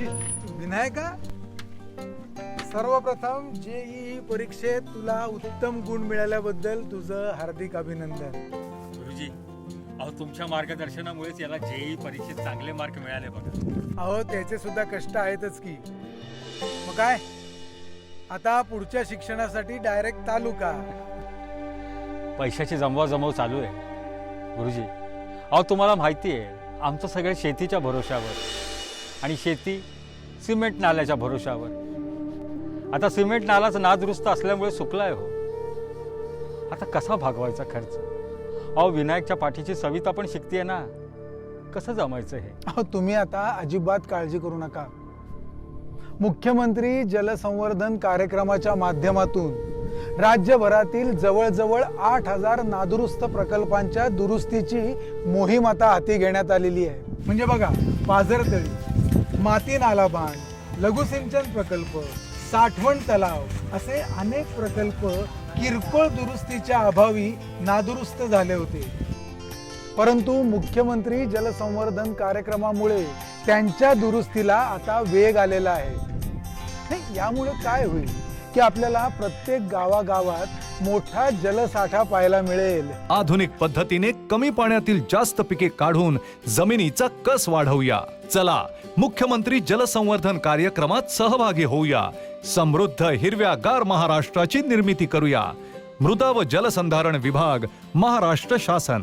विनायका, सर्वप्रथम जेईई परीक्षेत तुला उत्तम गुण मिळाल्याबद्दल तुझं हार्दिक अभिनंदन. गुरुजी, अहो तुमच्या मार्गदर्शनामुळेच याला जेईई परीक्षेत चांगले मार्क मिळाले बघा. अहो त्याचे सुद्धा कष्ट आहेतच की. मग काय आता पुढच्या शिक्षणासाठी डायरेक्ट तालुका. पैशाची जमवाजमव चालू आहे गुरुजी. अहो तुम्हाला माहिती आहे आमचं सगळं शेतीच्या भरोशावर आणि शेती सिमेंट नाल्याच्या भरोशावर. आता सिमेंट नालाच नादुरुस्त असल्यामुळे सुकलाय हो. आता कसा भागवायचा खर्च? अहो विनायकच्या पाठीची सविता पण शिकतीये ना, कसं जमायचं हे? अहो तुम्ही आता अजिबात काळजी करू नका. मुख्यमंत्री जलसंवर्धन कार्यक्रमाच्या माध्यमातून राज्यभरातील जवळजवळ 8,000 नादुरुस्त प्रकल्पांच्या दुरुस्तीची मोहीम आता हाती घेण्यात आलेली आहे. म्हणजे बघा, पाझरतळी, माती नाला बांध, लघुसिंचन प्रकल्प, साठवण तलाव असे अनेक प्रकल्प किरकोळ दुरुस्तीच्या अभावी नादुरुस्त झाले होते. परंतु मुख्यमंत्री जलसंवर्धन कार्यक्रमामुळे त्यांच्या दुरुस्तीला आता वेग आलेला आहे. यामुळे काय होईल की आपल्याला प्रत्येक गावागावात मोठा जलसाठा पाहायला मिळेल. आधुनिक पद्धतीने कमी पाण्यातील जास्त पिके काढून जमिनीचा कस वाढवूया. चला मुख्यमंत्री जलसंवर्धन कार्यक्रमात सहभागी होऊया. समृद्ध हिरव्यागार महाराष्ट्राची निर्मिती करूया. मृदा व जलसंधारण विभाग, महाराष्ट्र शासन.